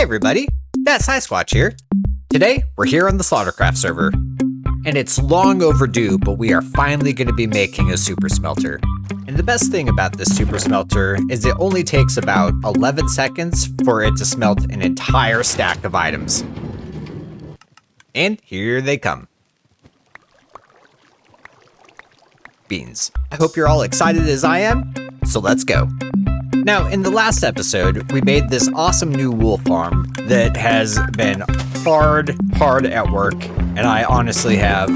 everybody, ThatPsySquatch here. Today, we're here on the Slaughtercraft server. And it's long overdue, but we are finally going to be making a super smelter. And the best thing about this super smelter is it only takes about 11 seconds for it to smelt an entire stack of items. And here they come. Beans. I hope you're all excited as I am, so let's go. Now, in the last episode, we made this awesome new wool farm that has been hard at work, and I honestly have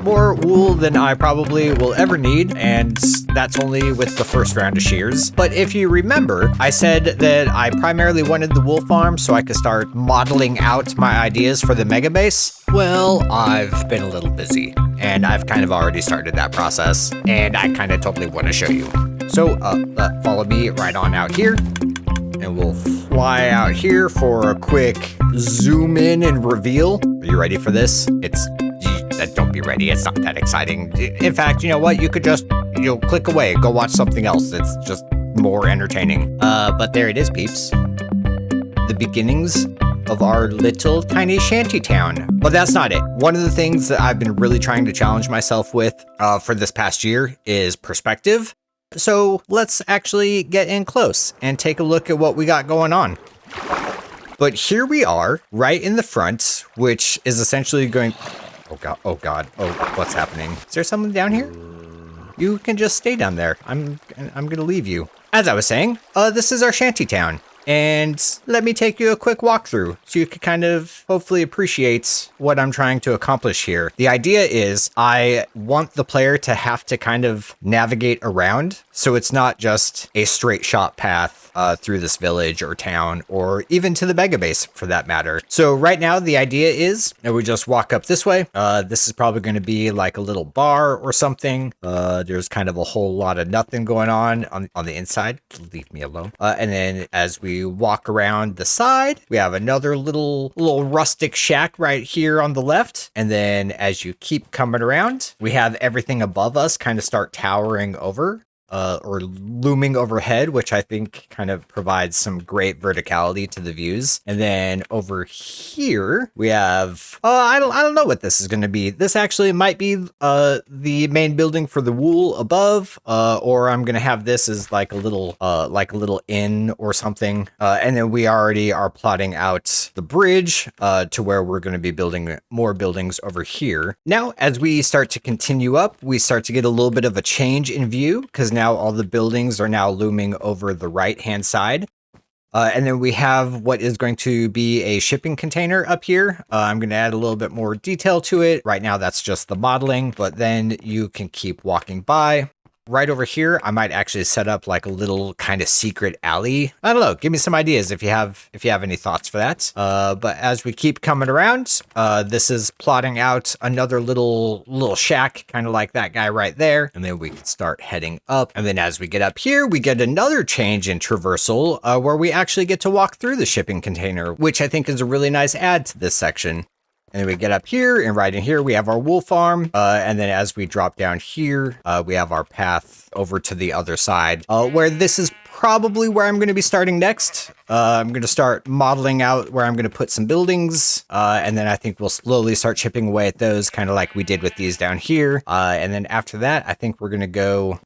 more wool than I probably will ever need, and that's only with the first round of shears. But if you remember, I said that I primarily wanted the wool farm so I could start modeling out my ideas for the MegaBase. Well, I've been a little busy, and I've kind of already started that process, and I kind of totally want to show you. So follow me right on out here, and we'll fly out here for a quick zoom in and reveal. Are you ready for this? Don't be ready. It's not that exciting. In fact, you know what? You could just, click away, go watch something else that's just more entertaining. But there it is, peeps. The beginnings of our little tiny shanty town. But that's not it. One of the things that I've been really trying to challenge myself with for this past year is perspective. So let's actually get in close and take a look at what we got going on. But here we are, right in the front, which is essentially going... Oh God, what's happening? Is there someone down here? You can just stay down there. I'm gonna leave you. As I was saying, this is our shanty town. And let me take you a quick walkthrough so you can kind of hopefully appreciate what I'm trying to accomplish here. The idea is I want the player to have to kind of navigate around, so it's not just a straight shot path through this village or town, or even to the MegaBase for that matter. So right now the idea is that we just walk up this way. This is probably going to be like a little bar or something. There's kind of a whole lot of nothing going on the inside. Leave me alone. And then as we walk around the side, we have another little rustic shack right here on the left. And then as you keep coming around, we have everything above us kind of start towering over. Or looming overhead, which I think kind of provides some great verticality to the views. And then over here we have, I don't know what this is going to be. This actually might be the main building for the wool above, or I'm going to have this as like a little inn or something. And then we already are plotting out the bridge to where we're going to be building more buildings over here. Now, as we start to continue up, we start to get a little bit of a change in view, because now all the buildings are now looming over the right-hand side. And then we have what is going to be a shipping container up here. I'm going to add a little bit more detail to it. Right now, that's just the modeling, but then you can keep walking by. Right over here, I might actually set up like a little kind of secret alley. I don't know. Give me some ideas if you have any thoughts for that. But as we keep coming around, this is plotting out another little shack, kind of like that guy right there. And then we can start heading up. And then as we get up here, we get another change in traversal where we actually get to walk through the shipping container, which I think is a really nice add to this section. And then we get up here, and right in here, we have our wool farm. And then as we drop down here, we have our path over to the other side, where this is probably where I'm going to be starting next. I'm going to start modeling out where I'm going to put some buildings. And then I think we'll slowly start chipping away at those, kind of like we did with these down here. And then after that, I think we're going to go,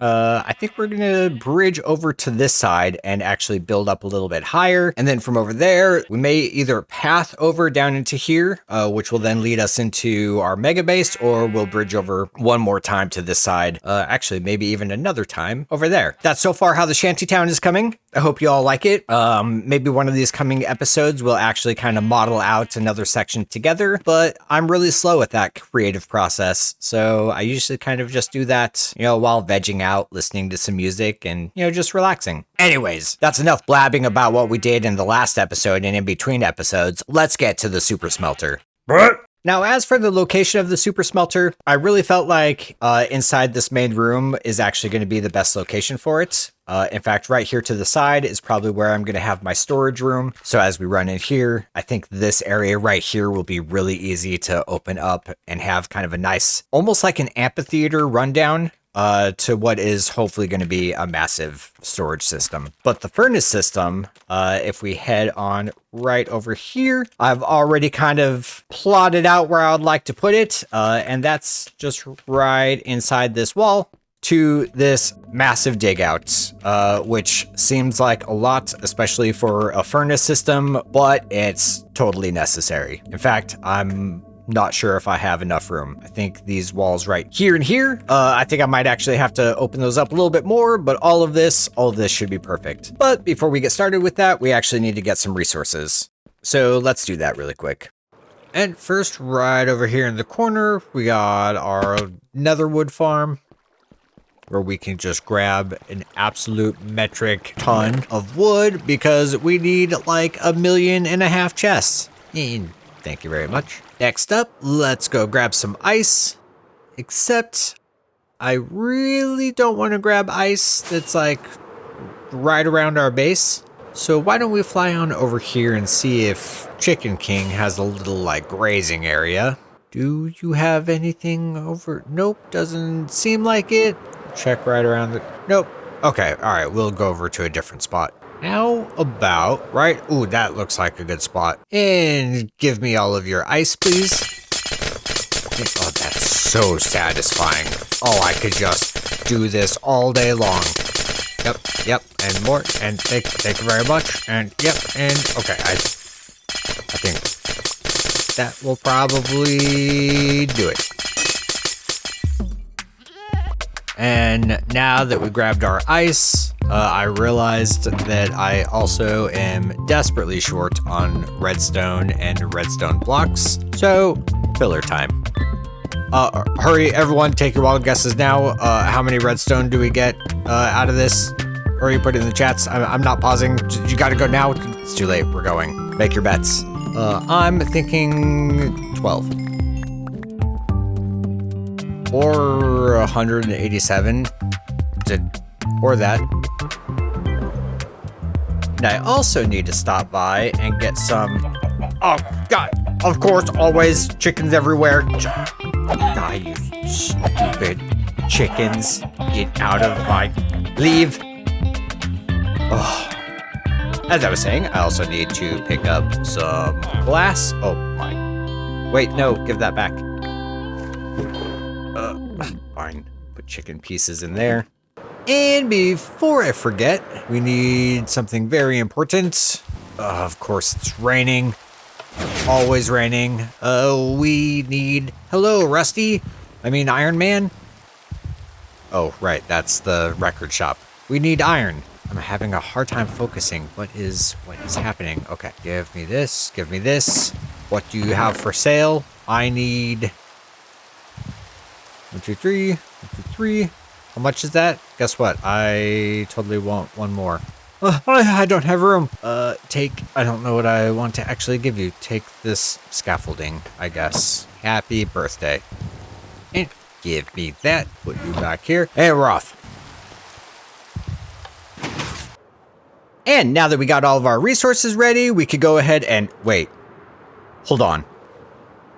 bridge over to this side and actually build up a little bit higher. And then from over there, we may either path over down into here, which will then lead us into our MegaBase, or we'll bridge over one more time to this side. Actually, maybe even another time over there. That's so far how the shantytown is coming. I hope you all like it. Maybe one of these coming episodes will actually kind of model out another section together, but I'm really slow at that creative process. So I usually kind of just do that, while vegging out, listening to some music and, just relaxing. Anyways, that's enough blabbing about what we did in the last episode and in between episodes. Let's get to the super smelter. What? Now, as for the location of the super smelter, I really felt like inside this main room is actually going to be the best location for it. In fact, right here to the side is probably where I'm going to have my storage room. So as we run in here, I think this area right here will be really easy to open up and have kind of a nice, almost like an amphitheater rundown to what is hopefully going to be a massive storage system. But the furnace system, if we head on right over here, I've already kind of plotted out where I would like to put it, and that's just right inside this wall to this massive dig out, which seems like a lot, especially for a furnace system, but it's totally necessary. In fact, I'm not sure if I have enough room. I think these walls right here and here, I think I might actually have to open those up a little bit more, but all of this should be perfect. But before we get started with that, we actually need to get some resources. So let's do that really quick. And first, right over here in the corner, we got our netherwood farm, where we can just grab an absolute metric ton of wood because we need like 1.5 million chests. And thank you very much. Next up, let's go grab some ice. Except I really don't want to grab ice that's like right around our base. So why don't we fly on over here and see if Chicken King has a little like grazing area. Do you have anything over? Nope, doesn't seem like it. Check right around the, nope. Okay, all right, we'll go over to a different spot. How about, right? Ooh, that looks like a good spot. And give me all of your ice, please. Oh, that's so satisfying. Oh, I could just do this all day long. Yep, and more, and thank you very much, and yep, and okay, I think that will probably do it. And now that we grabbed our ice, I realized that I also am desperately short on redstone and redstone blocks, so filler time. Hurry, everyone, take your wild guesses now. How many redstone do we get out of this? Hurry, put it in the chats. I'm not pausing. You gotta go now. It's too late. We're going. Make your bets. I'm thinking 12. Or 187. Or that. And I also need to stop by and get some... Oh, God. Of course, always. Chickens everywhere. Ah, you stupid chickens. Get out of my... Leave. Oh. As I was saying, I also need to pick up some glass. Oh, my. Wait, no. Give that back. Fine. Put chicken pieces in there. And before I forget, we need something very important. Of course, it's raining. Always raining. We need... Hello, Rusty. I mean, Iron Man. Oh, right. That's the record shop. We need iron. I'm having a hard time focusing. What is happening? Okay. Give me this. Give me this. What do you have for sale? I need... 1, 2, 3. 1, 2, 3. How much is that? Guess what? I totally want one more. I don't have room. Take... I don't know what I want to actually give you. Take this scaffolding, I guess. Happy birthday. And give me that. Put you back here. And we're off. And now that we got all of our resources ready, we could go ahead and... Wait. Hold on.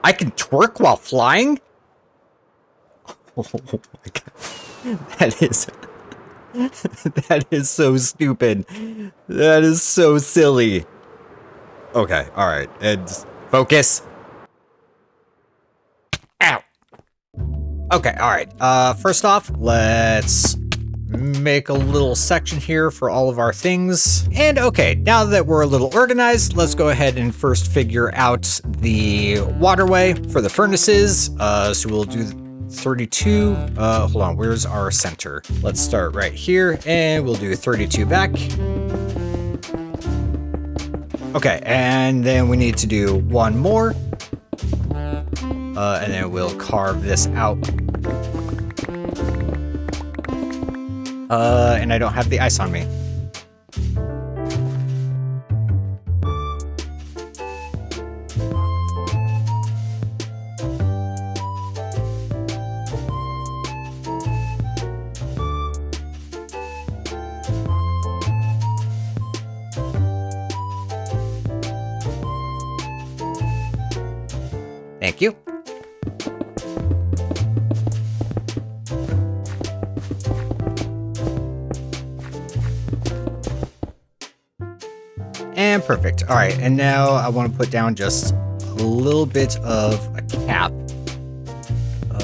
I can twerk while flying? Oh my God. That is so stupid. That is so silly. Okay, all right. And focus. Ow. Okay, all right. First off, let's make a little section here for all of our things. And okay, now that we're a little organized, let's go ahead and first figure out the waterway for the furnaces. So we'll do 32. Hold on, where's our center? Let's start right here and we'll do 32 back. Okay, and then we need to do one more. And then we'll carve this out. And I don't have the ice on me. Thank you. And perfect. All right, and now I want to put down just a little bit of a cap.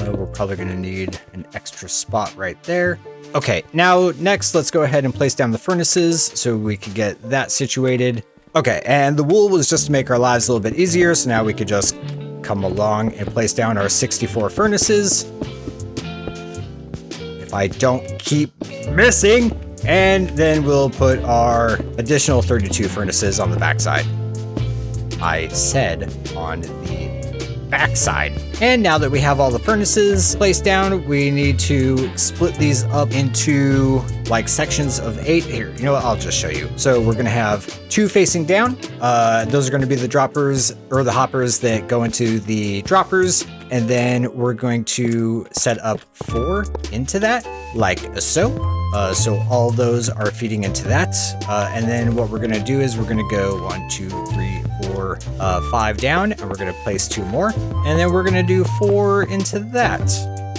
We're probably going to need an extra spot right there. Okay, now next, let's go ahead and place down the furnaces so we can get that situated. Okay, and the wool was just to make our lives a little bit easier, so now we could just come along and place down our 64 furnaces. If I don't keep missing, and then we'll put our additional 32 furnaces on the backside. I said on the backside. And now that we have all the furnaces placed down, we need to split these up into like sections of 8. Here, you know what? I'll just show you. So we're going to have 2 facing down. Those are going to be the droppers or the hoppers that go into the droppers. And then we're going to set up 4 into that, like so. So all those are feeding into that. And then what we're going to do is we're going to go 1, 2, 3, 4, 5 down, and we're going to place 2 more. And then we're going to do 4 into that.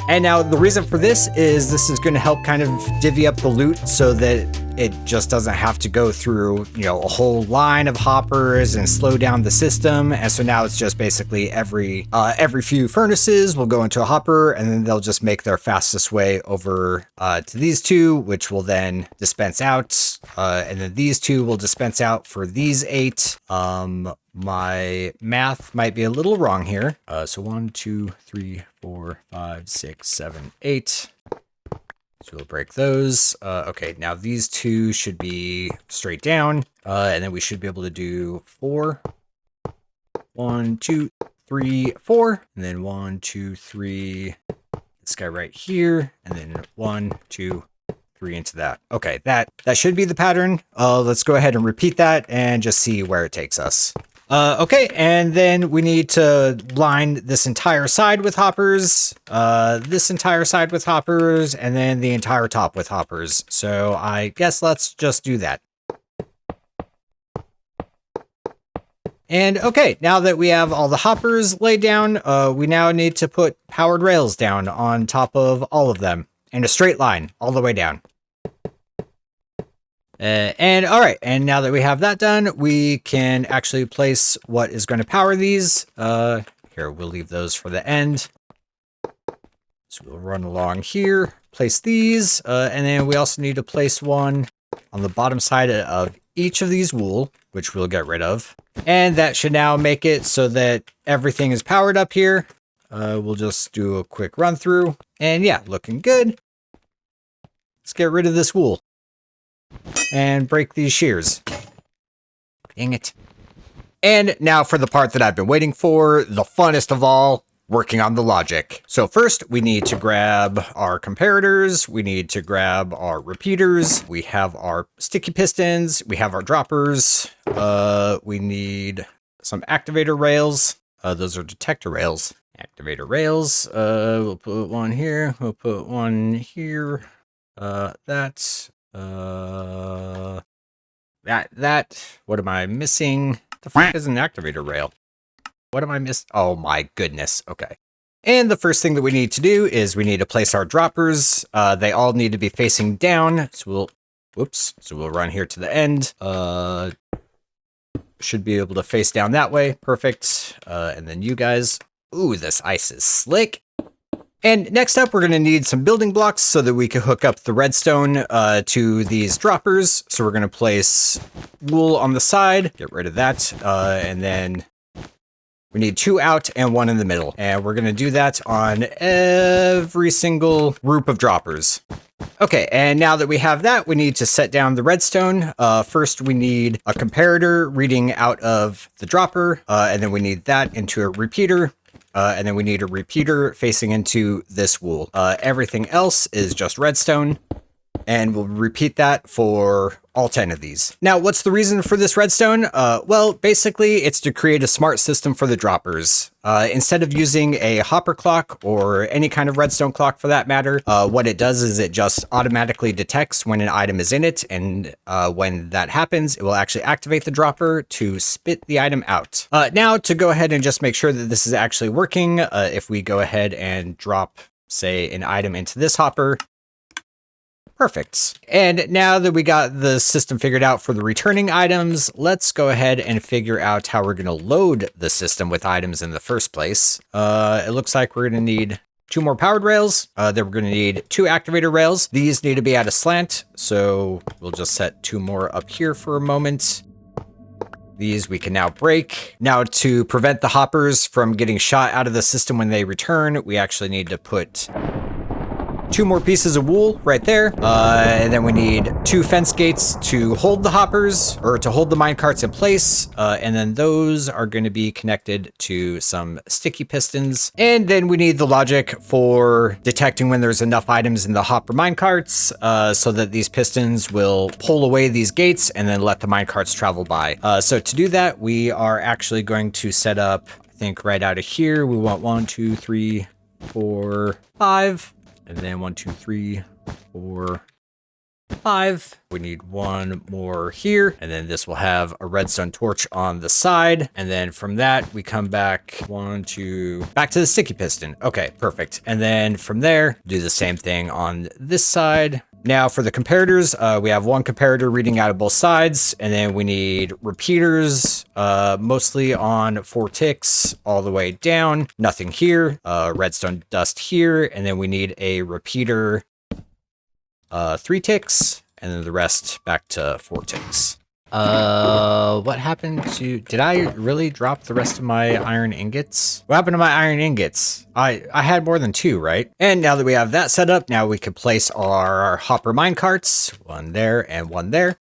And now the reason for this is going to help kind of divvy up the loot so that it just doesn't have to go through, you know, a whole line of hoppers and slow down the system. And so now it's just basically every few furnaces will go into a hopper, and then they'll just make their fastest way over to these 2, which will then dispense out. And then these 2 will dispense out for these 8. My math might be a little wrong here. So 1, 2, 3, 4, 5, 6, 7, 8. So we'll break those. Okay, now these 2 should be straight down. And then we should be able to do 4. 1, 2, 3, 4. And then 1, 2, 3. This guy right here. And then 1, 2, 3 into that. Okay, that should be the pattern. Let's go ahead and repeat that and just see where it takes us. Okay, and then we need to line this entire side with hoppers, this entire side with hoppers, and then the entire top with hoppers. So I guess let's just do that. And okay, now that we have all the hoppers laid down, we now need to put powered rails down on top of all of them in a straight line all the way down. And all right, and now that we have that done, we can actually place what is going to power these. Here, we'll leave those for the end. So we'll run along here, place these, and then we also need to place one on the bottom side of each of these wool, which we'll get rid of. And that should now make it so that everything is powered up here. We'll just do a quick run through, and yeah, looking good. Let's get rid of this wool. And break these shears. Dang it. And now for the part that I've been waiting for, the funnest of all, working on the logic. So first, we need to grab our comparators, we need to grab our repeaters, we have our sticky pistons, we have our droppers, we need some activator rails. Those are detector rails. Activator rails, we'll put one here, we'll put one here, what am I missing? The fuck is an activator rail? What am I missing? Oh my goodness. Okay. And the first thing that we need to do is we need to place our droppers. They all need to be facing down. So we'll run here to the end. Should be able to face down that way. Perfect. And then you guys. Ooh, this ice is slick. And next up, we're going to need some building blocks so that we can hook up the redstone to these droppers. So we're going to place wool on the side, get rid of that, and then we need 2 out and 1 in the middle. And we're going to do that on every single group of droppers. Okay, and now that we have that, we need to set down the redstone. First, we need a comparator reading out of the dropper, and then we need that into a repeater. And then we need a repeater facing into this wool. Everything else is just redstone. And we'll repeat that for all 10 of these. Now, what's the reason for this redstone? Well, basically, it's to create a smart system for the droppers. Instead of using a hopper clock or any kind of redstone clock for that matter, what it does is it just automatically detects when an item is in it. And when that happens, it will actually activate the dropper to spit the item out. Now, to go ahead and just make sure that this is actually working, if we go ahead and drop, say, an item into this hopper, Perfect. And now that we got the system figured out for the returning items, let's go ahead and figure out how we're going to load the system with items in the first place. It looks like we're going to need 2 more powered rails. Then we're going to need 2 activator rails. These need to be at a slant, so we'll just set 2 more up here for a moment. These we can now break. Now, to prevent the hoppers from getting shot out of the system when they return, we actually need to put 2 more pieces of wool right there. And then we need 2 fence gates to hold the hoppers, or to hold the minecarts in place. And then those are going to be connected to some sticky pistons. And then we need the logic for detecting when there's enough items in the hopper minecarts, so that these pistons will pull away these gates and then let the minecarts travel by. So to do that, we are actually going to set up, I think right out of here, we want 1, 2, 3, 4, 5. And then 1, 2, 3, 4, 5. We need 1 more here. And then this will have a redstone torch on the side. And then from that, we come back back to the sticky piston. Okay, perfect. And then from there, do the same thing on this side. Now for the comparators, we have 1 comparator reading out of both sides, and then we need repeaters, mostly on 4 ticks all the way down. Nothing here, redstone dust here, and then we need a repeater, 3 ticks, and then the rest back to 4 ticks. What happened to, did I really drop the rest of my iron ingots? What happened to my iron ingots? I had more than 2, right? And now that we have that set up, now we can place our hopper minecarts, 1 there and 1 there.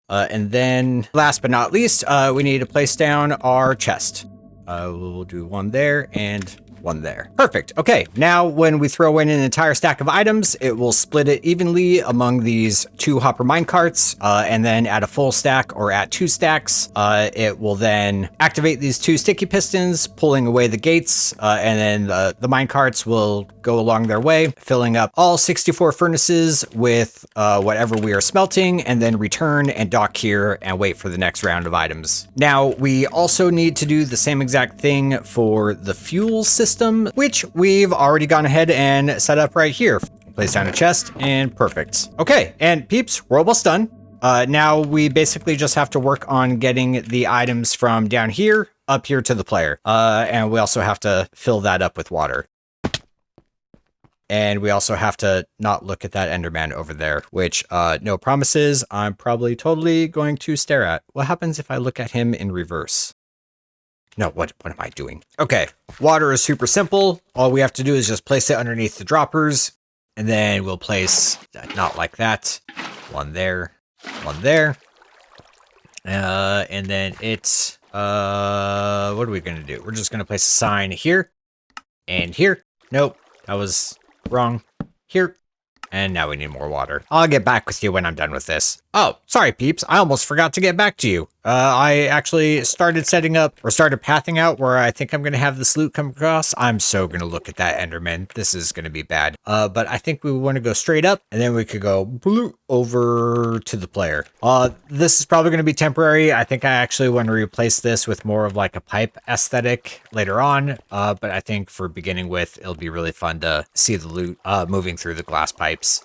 And then last but not least, we need to place down our chest. We'll do 1 there and 1 there. Perfect. Okay, now when we throw in an entire stack of items, it will split it evenly among these 2 hopper minecarts, and then at a full stack or at 2 stacks, it will then activate these 2 sticky pistons, pulling away the gates, and then the minecarts will go along their way, filling up all 64 furnaces with whatever we are smelting, and then return and dock here and wait for the next round of items. Now, we also need to do the same exact thing for the fuel system, which we've already gone ahead and set up right here. Place down a chest and perfect. Okay, and peeps, we're almost done. Now we basically just have to work on getting the items from down here up here to the player. And we also have to fill that up with water. And we also have to not look at that Enderman over there, which, no promises, I'm probably totally going to stare at. What happens if I look at him in reverse? No, what am I doing? Okay, water is super simple. All we have to do is just place it underneath the droppers, and then we'll place, not like that, 1 there, 1 there. And then it's, what are we gonna do? We're just gonna place a sign here, and here. Nope, that was wrong. Here. And now we need more water. I'll get back with you when I'm done with this. Oh, sorry, peeps. I almost forgot to get back to you. I actually started pathing out where I think I'm going to have this loot come across. I'm so going to look at that Enderman. This is going to be bad. But I think we want to go straight up, and then we could go blue over to the player. This is probably going to be temporary. I think I actually want to replace this with more of like a pipe aesthetic later on. But I think for beginning with, it'll be really fun to see the loot moving through the glass pipes.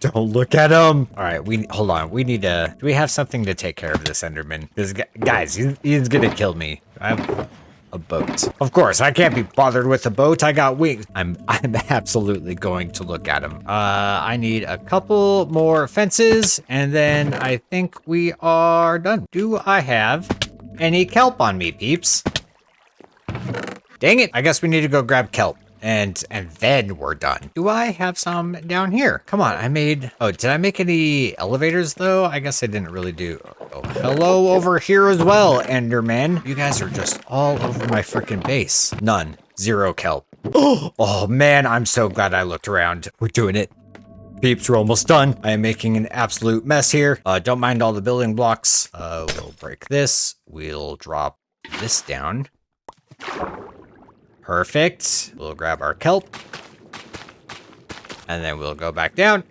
Don't look at him. All right, hold on. We need to, do we have something to take care of this Enderman? Because guys, he's gonna kill me. I have a boat. Of course, I can't be bothered with a boat. I got wings. I'm absolutely going to look at him. I need a couple more fences, and then I think we are done. Do I have any kelp on me, peeps? Dang it. I guess we need to go grab kelp. And then we're done. Do I have some down here? Come on, oh, did I make any elevators though? I guess I didn't really do. Oh, hello over here as well, Enderman. You guys are just all over my freaking base. None. 0 kelp. Oh man, I'm so glad I looked around. We're doing it. Peeps, we're almost done. I am making an absolute mess here. Don't mind all the building blocks. We'll break this. We'll drop this down. Perfect. We'll grab our kelp. And then we'll go back down.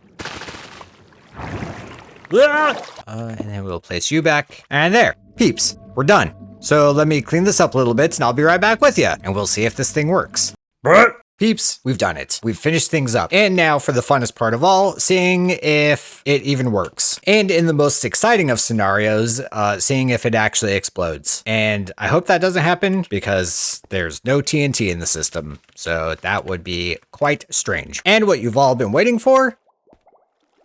And then we'll place you back. And there. Peeps, we're done. So let me clean this up a little bit, and I'll be right back with you. And we'll see if this thing works. Peeps, we've done it. We've finished things up. And now for the funnest part of all, seeing if it even works. And in the most exciting of scenarios, seeing if it actually explodes. And I hope that doesn't happen because there's no TNT in the system. So that would be quite strange. And what you've all been waiting for?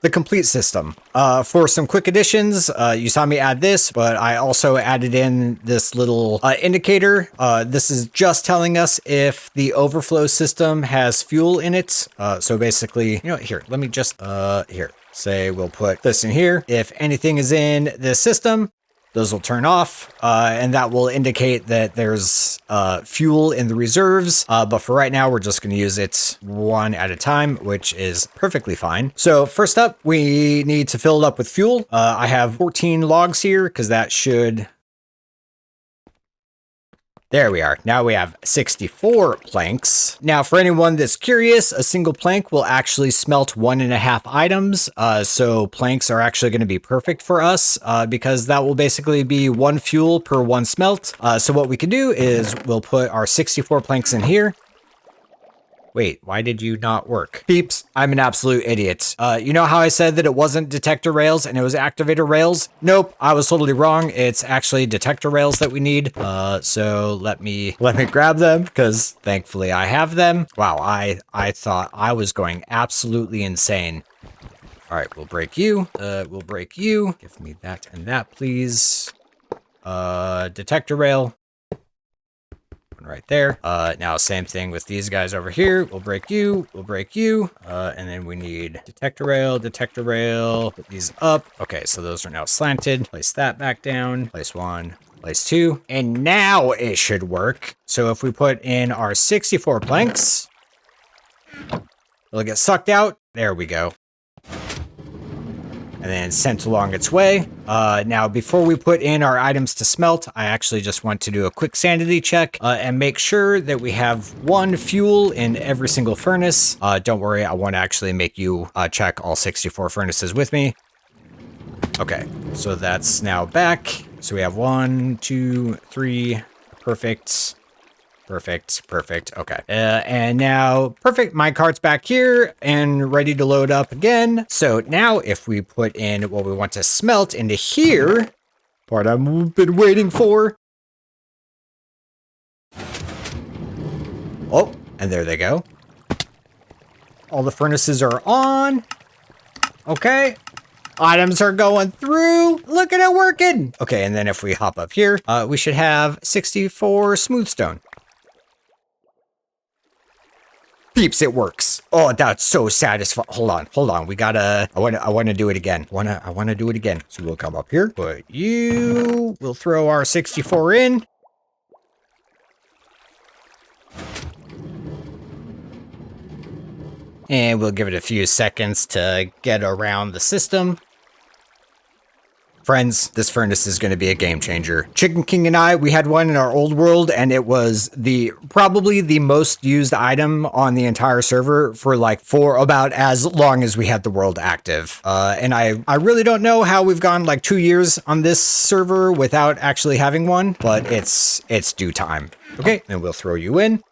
The complete system. For some quick additions, you saw me add this, but I also added in this little indicator. This is just telling us if the overflow system has fuel in it. So basically, here, let me just, here, say we'll put this in here. If anything is in this system, those will turn off, and that will indicate that there's fuel in the reserves. But for right now, we're just going to use it one at a time, which is perfectly fine. So first up, we need to fill it up with fuel. I have 14 logs here because that should... There we are. Now we have 64 planks. Now, for anyone that's curious, a single plank will actually smelt 1.5 items. So planks are actually going to be perfect for us because that will basically be 1 fuel per 1 smelt. So what we can do is we'll put our 64 planks in here. Wait, why did you not work? Peeps, I'm an absolute idiot. You know how I said that it wasn't detector rails and it was activator rails? Nope, I was totally wrong. It's actually detector rails that we need. So let me grab them because thankfully I have them. Wow, I thought I was going absolutely insane. All right, we'll break you. We'll break you. Give me that and that, please. Detector rail. Right there. Now same thing with these guys over here. We'll break you, and then we need detector rail, put these up. Okay, so those are now slanted. Place that back down, place 1, place 2, and now it should work. So if we put in our 64 planks, it'll get sucked out. There we go. And then sent along its way. Now, before we put in our items to smelt, I actually just want to do a quick sanity check and make sure that we have 1 fuel in every single furnace. Don't worry, I won't actually make you check all 64 furnaces with me. Okay, so that's now back. So we have 1, 2, 3, perfect. Perfect. Okay. And now, perfect. My cart's back here and ready to load up again. So now if we put in what we want to smelt into here, part I've been waiting for. Oh, and there they go. All the furnaces are on. Okay. Items are going through. Look at it working. Okay, and then if we hop up here, we should have 64 smooth stone. Peeps, it works. Oh, that's so satisfying. Hold on. We gotta, I want to do it again. I want to do it again. So we'll come up here, but we'll throw our 64 in. And we'll give it a few seconds to get around the system. Friends, this furnace is going to be a game changer. Chicken King and I, we had one in our old world, and it was probably the most used item on the entire server for about as long as we had the world active. And I really don't know how we've gone like 2 years on this server without actually having one, but it's due time. Okay, then we'll throw you in.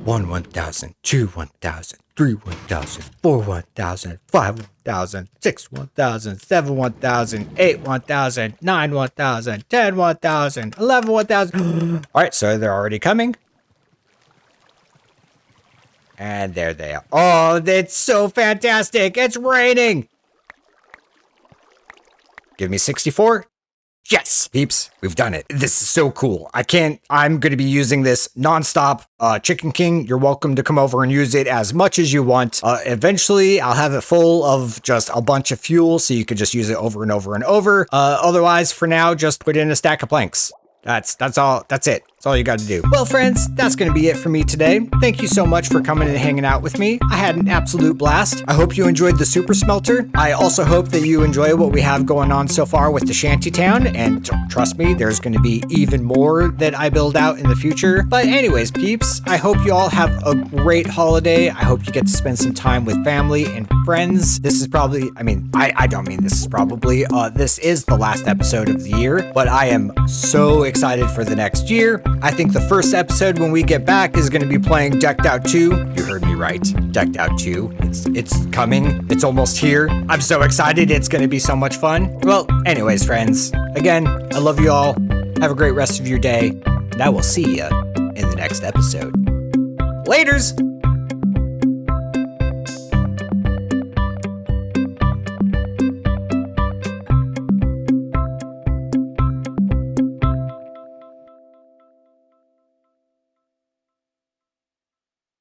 1, 1,000, 2, 1,000, 3, 1,000, 4, 1,000, 5, 1,000, 6, 1,000, 7, 1,000, 8, 1,000, 9, 1,000, 10, 1,000, 11, 1,000. All right, so they're already coming. And there they are. Oh, that's so fantastic. It's raining. Give me 64. Yes, peeps, we've done it. This is so cool. I'm going to be using this nonstop. Chicken King, you're welcome to come over and use it as much as you want. Eventually, I'll have it full of just a bunch of fuel, so you can just use it over and over and over. Otherwise, for now, just put in a stack of planks. That's all. That's it. That's all you got to do. Well, friends, that's going to be it for me today. Thank you so much for coming and hanging out with me. I had an absolute blast. I hope you enjoyed the Super Smelter. I also hope that you enjoy what we have going on so far with the Shantytown. And trust me, there's going to be even more that I build out in the future. But anyways, peeps, I hope you all have a great holiday. I hope you get to spend some time with family and friends. This is probably, I don't mean this is probably, this is the last episode of the year, but I am so excited for the next year. I think the first episode when we get back is going to be playing Decked Out 2. You heard me right. Decked Out 2. It's coming. It's almost here. I'm so excited. It's going to be so much fun. Well, anyways, friends, again, I love you all. Have a great rest of your day, and I will see you in the next episode. Laters!